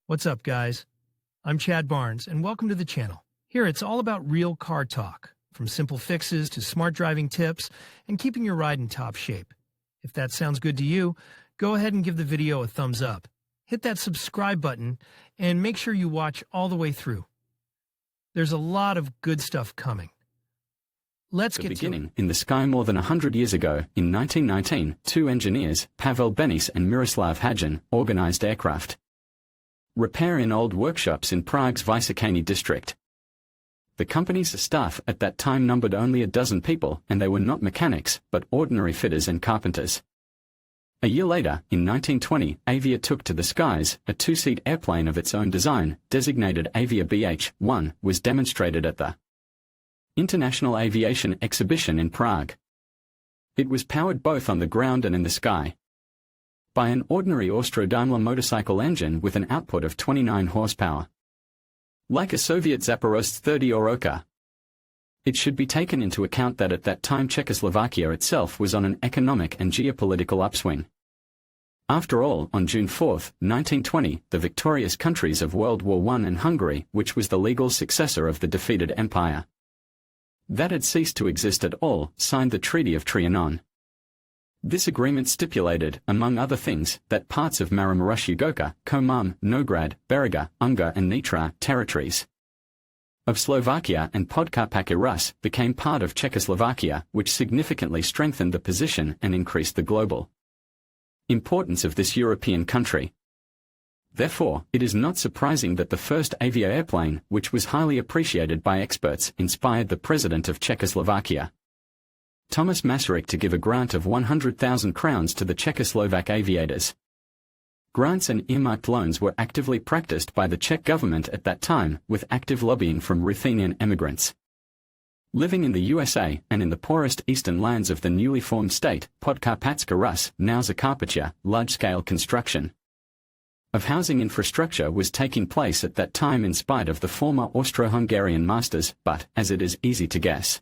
What's up, guys? I'm Chad Barnes, and welcome to the channel. Here, it's all about real car talk, from simple fixes to smart driving tips and keeping your ride in top shape. If that sounds good to you, go ahead and give the video a thumbs up. Hit that subscribe button, and make sure you watch all the way through. There's a lot of good stuff coming. Let's get to it. In the sky more than 100 years ago, in 1919, two engineers, Pavel Benis and Miroslav Hadjin, organized aircraft repair in old workshops in Prague's Vysočany district. The company's staff at that time numbered only a dozen people, and they were not mechanics, but ordinary fitters and carpenters. A year later, in 1920, AVIA took to the skies. A two-seat airplane of its own design, designated AVIA BH-1, was demonstrated at the International Aviation Exhibition in Prague. It was powered both on the ground and in the sky by an ordinary Austro-Daimler motorcycle engine with an output of 29 horsepower. Like a Soviet Zaporozhye 30 Oroka. It should be taken into account that at that time Czechoslovakia itself was on an economic and geopolitical upswing. After all, on June 4, 1920, the victorious countries of World War I and Hungary, which was the legal successor of the defeated empire that had ceased to exist at all, signed the Treaty of Trianon. This agreement stipulated, among other things, that parts of Maramuresh-Ugoka, Komam, Nograd, Beriga, Ungar and Nitra territories of Slovakia and Podkarpatsky Rus became part of Czechoslovakia, which significantly strengthened the position and increased the global importance of this European country. Therefore, it is not surprising that the first AVIA airplane, which was highly appreciated by experts, inspired the president of Czechoslovakia, Thomas Masaryk, to give a grant of 100,000 crowns to the Czechoslovak aviators. Grants and earmarked loans were actively practiced by the Czech government at that time, with active lobbying from Ruthenian immigrants living in the USA and in the poorest eastern lands of the newly formed state, Podkarpatsky Rus, now Zakarpattia. Large-scale construction of housing infrastructure was taking place at that time in spite of the former Austro-Hungarian masters, but, as it is easy to guess,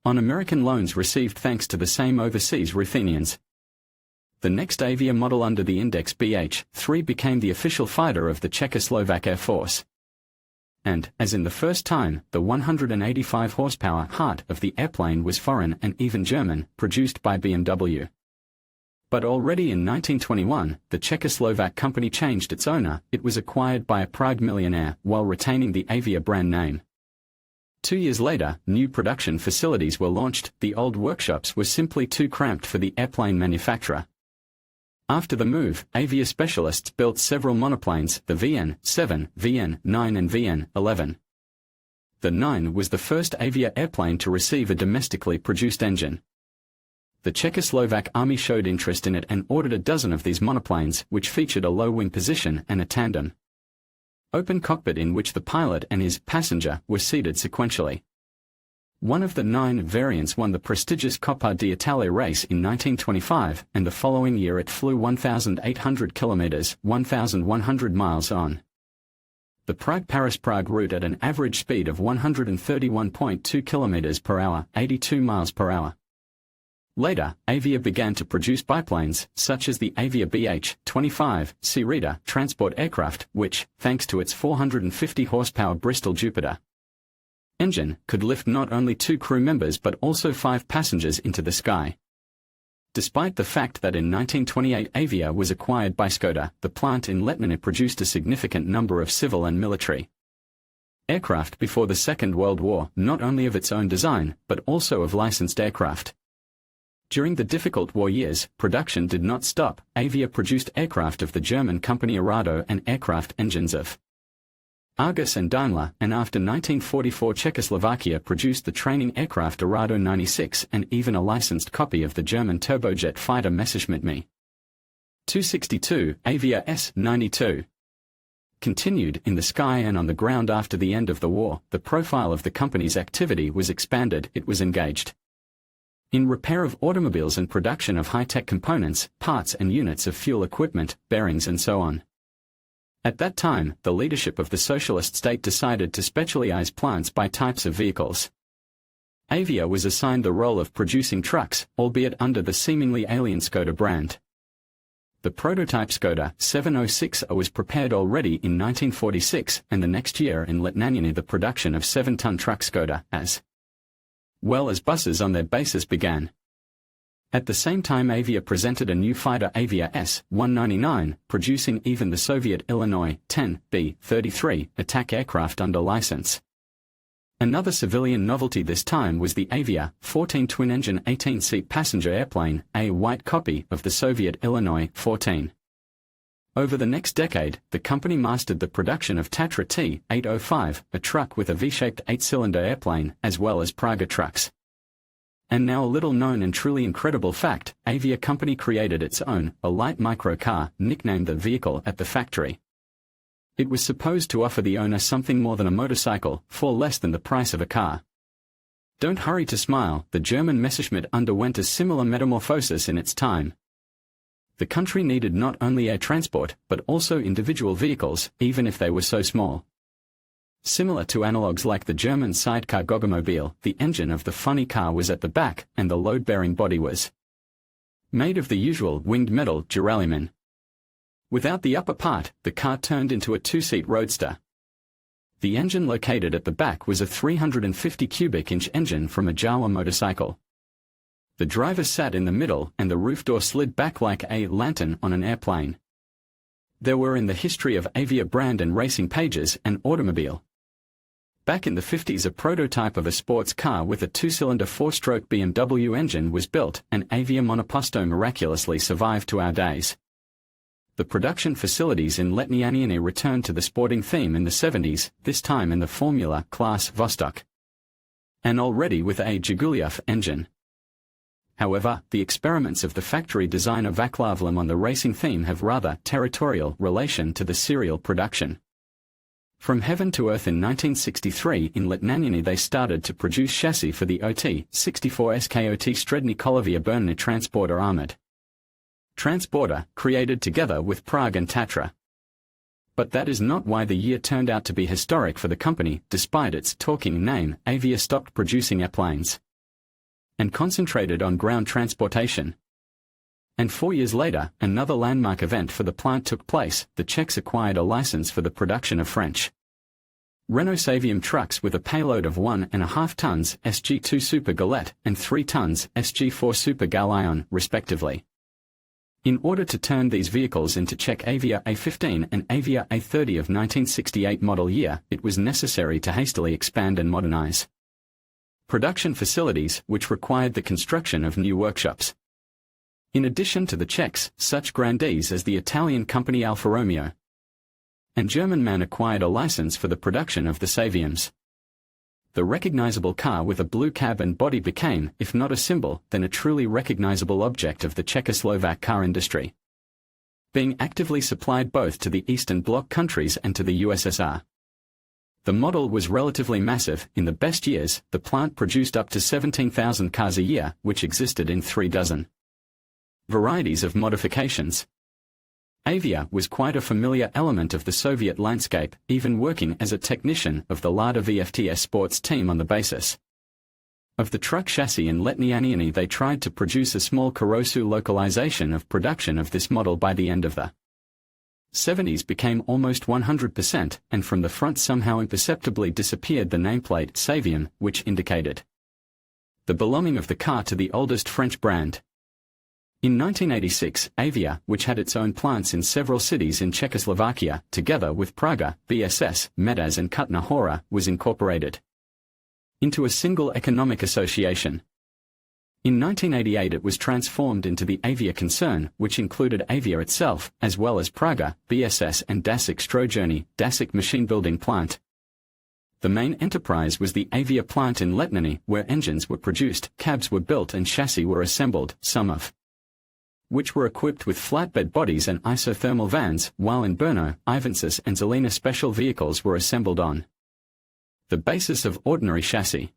on American loans received thanks to the same overseas Ruthenians. The next AVIA model under the index BH-3 became the official fighter of the Czechoslovak Air Force. And, as in the first time, the 185 horsepower heart of the airplane was foreign and even German, produced by BMW. But already in 1921, the Czechoslovak company changed its owner. It was acquired by a Prague millionaire, while retaining the AVIA brand name. 2 years later, new production facilities were launched. The old workshops were simply too cramped for the airplane manufacturer. After the move, AVIA specialists built several monoplanes, the VN-7, VN-9 and VN-11. The 9 was the first AVIA airplane to receive a domestically produced engine. The Czechoslovak army showed interest in it and ordered a dozen of these monoplanes, which featured a low wing position and a tandem open cockpit in which the pilot and his passenger were seated sequentially. One of the 9 variants won the prestigious Coppa d'Italia race in 1925, and the following year it flew 1,800 kilometers, 1,100 miles on the Prague-Paris-Prague route at an average speed of 131.2 kilometers per hour, 82 miles per hour. Later, AVIA began to produce biplanes, such as the AVIA BH-25 Sea-Reader transport aircraft, which, thanks to its 450 horsepower Bristol Jupiter engine, could lift not only 2 crew members but also 5 passengers into the sky. Despite the fact that in 1928 AVIA was acquired by Skoda, the plant in Letňany produced a significant number of civil and military aircraft before the Second World War, not only of its own design, but also of licensed aircraft. During the difficult war years, production did not stop. AVIA produced aircraft of the German company Arado and aircraft engines of Argus and Daimler, and after 1944 Czechoslovakia produced the training aircraft Arado 96 and even a licensed copy of the German turbojet fighter Messerschmitt Me. 262, AVIA S-92. Continued in the sky and on the ground. After the end of the war, the profile of the company's activity was expanded. It was engaged in repair of automobiles and production of high-tech components, parts and units of fuel equipment, bearings and so on. At that time, the leadership of the socialist state decided to specialize plants by types of vehicles. AVIA was assigned the role of producing trucks, albeit under the seemingly alien Skoda brand. The prototype Skoda 706 was prepared already in 1946, and the next year in Letňany the production of 7-ton truck Skoda, as well as buses on their basis began. At the same time AVIA presented a new fighter AVIA S-199, producing even the Soviet Illinois 10B-33 attack aircraft under license. Another civilian novelty this time was the AVIA 14 twin-engine 18-seat passenger airplane, a white copy of the Soviet Illinois 14. Over the next decade, the company mastered the production of Tatra T-805, a truck with a V-shaped 8-cylinder airplane, as well as Praga trucks. And now a little-known and truly incredible fact, AVIA company created its own, a light microcar, nicknamed the vehicle at the factory. It was supposed to offer the owner something more than a motorcycle, for less than the price of a car. Don't hurry to smile, the German Messerschmitt underwent a similar metamorphosis in its time. The country needed not only air transport, but also individual vehicles, even if they were so small. Similar to analogues like the German sidecar Goggomobil, the engine of the funny car was at the back, and the load-bearing body was made of the usual winged metal duralumin. Without the upper part, the car turned into a 2-seat roadster. The engine located at the back was a 350 cubic inch engine from a Jawa motorcycle. The driver sat in the middle, and the roof door slid back like a lantern on an airplane. There were in the history of AVIA brand and racing pages an automobile. Back in the 50s a prototype of a sports car with a 2-cylinder 4-stroke BMW engine was built, and AVIA monoposto miraculously survived to our days. The production facilities in Letňany returned to the sporting theme in the 70s, this time in the Formula class Vostok. And already with a Jiguliov engine. However, the experiments of the factory designer Vaclavlem on the racing theme have rather territorial relation to the serial production. From heaven to earth in 1963 in Letňany they started to produce chassis for the OT-64 SKOT Strední kolově Brno transporter armored transporter, created together with Prague and Tatra. But that is not why the year turned out to be historic for the company. Despite its talking name, AVIA stopped producing airplanes and concentrated on ground transportation. And 4 years later, another landmark event for the plant took place. The Czechs acquired a license for the production of French Renault Savium trucks with a payload of 1.5 tons SG2 Super Galette and 3 tons SG4 Super Galion, respectively. In order to turn these vehicles into Czech AVIA A15 and AVIA A30 of 1968 model year, it was necessary to hastily expand and modernize production facilities, which required the construction of new workshops. In addition to the Czechs, such grandees as the Italian company Alfa Romeo and German MAN acquired a license for the production of the Saviums. The recognizable car with a blue cab and body became, if not a symbol, then a truly recognizable object of the Czechoslovak car industry, being actively supplied both to the Eastern Bloc countries and to the USSR. The model was relatively massive. In the best years, the plant produced up to 17,000 cars a year, which existed in 3 dozen varieties of modifications. AVIA was quite a familiar element of the Soviet landscape, even working as a technician of the Lada VFTS sports team on the basis of the truck chassis in Letňany. They tried to produce a small Karosu localization of production of this model by the end of the 70s became almost 100%, and from the front somehow imperceptibly disappeared the nameplate Savium, which indicated the belonging of the car to the oldest French brand. In 1986, AVIA, which had its own plants in several cities in Czechoslovakia, together with Praga, BSS, Medaz and Kutná Hora, was incorporated into a single economic association. In 1988 it was transformed into the AVIA concern, which included AVIA itself, as well as Praga, BSS and Dasik Strojerny, Dasik machine-building plant. The main enterprise was the AVIA plant in Letňany, where engines were produced, cabs were built and chassis were assembled, some of which were equipped with flatbed bodies and isothermal vans, while in Brno, Ivančes and Zelina special vehicles were assembled on the basis of ordinary chassis.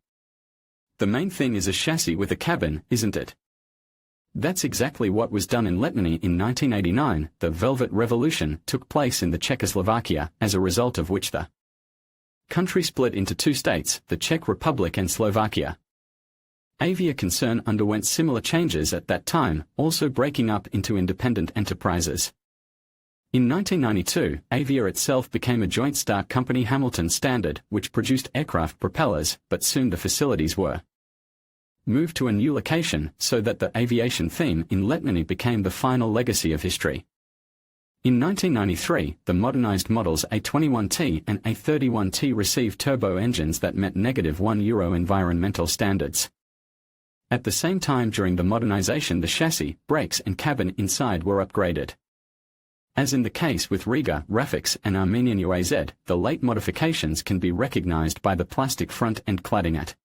The main thing is a chassis with a cabin, isn't it? That's exactly what was done in Letňany in 1989. The Velvet Revolution took place in the Czechoslovakia, as a result of which the country split into 2 states, the Czech Republic and Slovakia. AVIA concern underwent similar changes at that time, also breaking up into independent enterprises. In 1992, AVIA itself became a joint stock company Hamilton Standard, which produced aircraft propellers, but soon the facilities were moved to a new location so that the aviation theme in Letňany became the final legacy of history. In 1993, the modernized models A21T and A31T received turbo engines that met -1 environmental standards. At the same time during the modernization, the chassis, brakes and cabin inside were upgraded. As in the case with Riga, Rafix and Armenian UAZ, the late modifications can be recognized by the plastic front end cladding at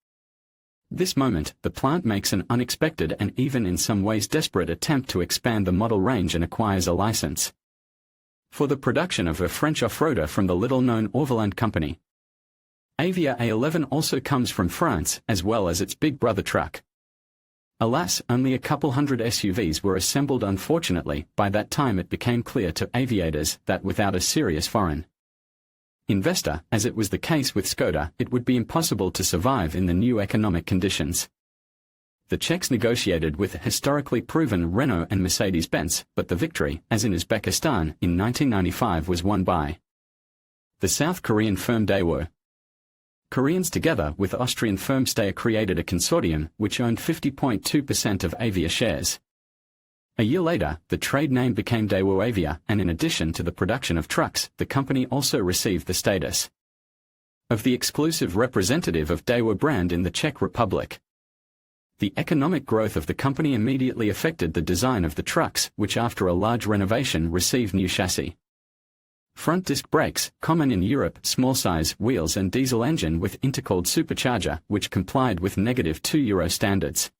this moment. The plant makes an unexpected and even in some ways desperate attempt to expand the model range and acquires a license for the production of a French off-roader from the little-known Orveland company. AVIA A11 also comes from France, as well as its big brother truck. Alas, only a couple hundred SUVs were assembled. Unfortunately, by that time it became clear to aviators that without a serious foreign investor, as it was the case with Skoda, it would be impossible to survive in the new economic conditions. The Czechs negotiated with historically proven Renault and Mercedes-Benz, but the victory, as in Uzbekistan, in 1995 was won by the South Korean firm Daewoo. Koreans together with Austrian firm Steyr created a consortium which owned 50.2% of AVIA shares. A year later, the trade name became Daewoo AVIA, and in addition to the production of trucks, the company also received the status of the exclusive representative of Daewoo brand in the Czech Republic. The economic growth of the company immediately affected the design of the trucks, which after a large renovation received new chassis, front disc brakes, common in Europe, small size wheels and diesel engine with intercooled supercharger, which complied with -2 standards.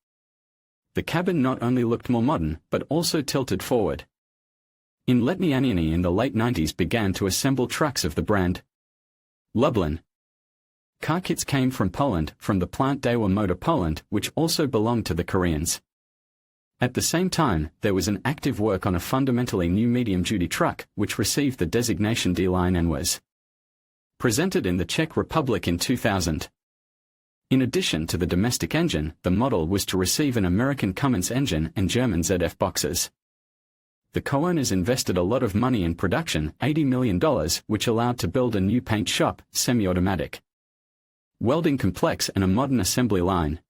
The cabin not only looked more modern, but also tilted forward. In Letňany in the late 90s began to assemble trucks of the brand Lublin. Car kits came from Poland, from the plant Daewoo Motor Poland, which also belonged to the Koreans. At the same time, there was an active work on a fundamentally new medium-duty truck, which received the designation D-Line and was presented in the Czech Republic in 2000. In addition to the domestic engine, the model was to receive an American Cummins engine and German ZF boxes. The co-owners invested a lot of money in production, $80 million, which allowed to build a new paint shop, semi-automatic welding complex and a modern assembly line.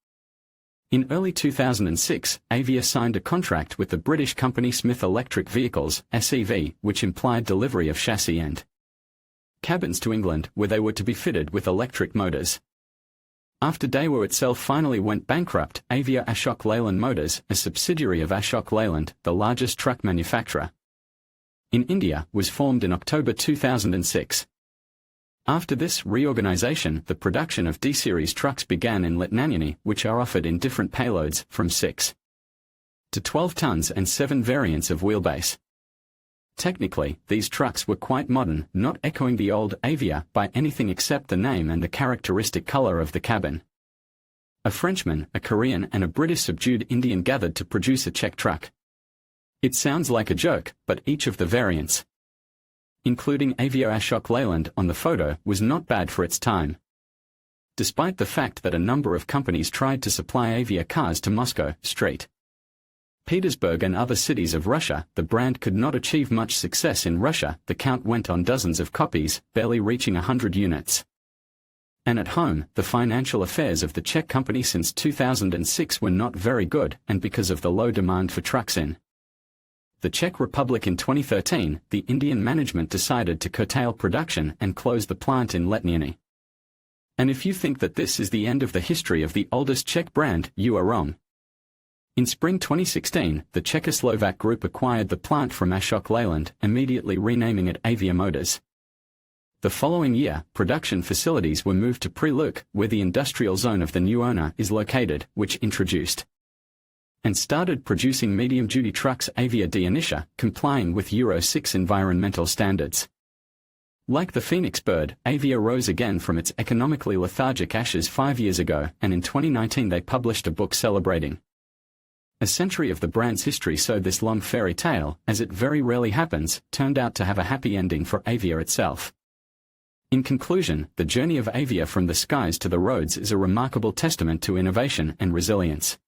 In early 2006, AVIA signed a contract with the British company Smith Electric Vehicles, SEV, which implied delivery of chassis and cabins to England, where they were to be fitted with electric motors. After Daewoo itself finally went bankrupt, AVIA Ashok Leyland Motors, a subsidiary of Ashok Leyland, the largest truck manufacturer in India, was formed in October 2006. After this reorganization, the production of D-Series trucks began in Letňany, which are offered in different payloads, from 6 to 12 tons and 7 variants of wheelbase. Technically, these trucks were quite modern, not echoing the old AVIA by anything except the name and the characteristic color of the cabin. A Frenchman, a Korean and a British subdued Indian gathered to produce a Czech truck. It sounds like a joke, but each of the variants, including AVIA Ashok Leyland on the photo, was not bad for its time. Despite the fact that a number of companies tried to supply AVIA cars to Moscow, St. Petersburg and other cities of Russia, the brand could not achieve much success in Russia. The count went on dozens of copies, barely reaching 100 units. And at home, the financial affairs of the Czech company since 2006 were not very good, and because of the low demand for trucks in the Czech Republic in 2013, the Indian management decided to curtail production and close the plant in Letňany. And if you think that this is the end of the history of the oldest Czech brand, you are wrong. In spring 2016, the Czechoslovak group acquired the plant from Ashok Leyland, immediately renaming it AVIA Motors. The following year, production facilities were moved to Preluk, where the industrial zone of the new owner is located, which introduced and started producing medium-duty trucks AVIA D Initia, complying with Euro 6 environmental standards. Like the Phoenix bird, AVIA rose again from its economically lethargic ashes 5 years ago, and in 2019 they published a book celebrating a century of the brand's history. So this long fairy tale, as it very rarely happens, turned out to have a happy ending for AVIA itself. In conclusion, the journey of AVIA from the skies to the roads is a remarkable testament to innovation and resilience.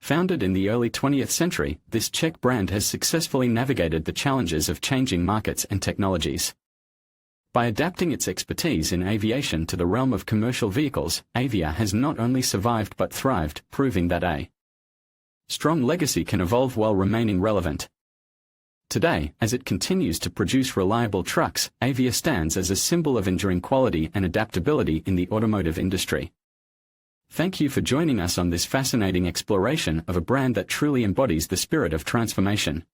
Founded in the early 20th century, this Czech brand has successfully navigated the challenges of changing markets and technologies. By adapting its expertise in aviation to the realm of commercial vehicles, AVIA has not only survived but thrived, proving that a strong legacy can evolve while remaining relevant. Today, as it continues to produce reliable trucks, AVIA stands as a symbol of enduring quality and adaptability in the automotive industry. Thank you for joining us on this fascinating exploration of a brand that truly embodies the spirit of transformation.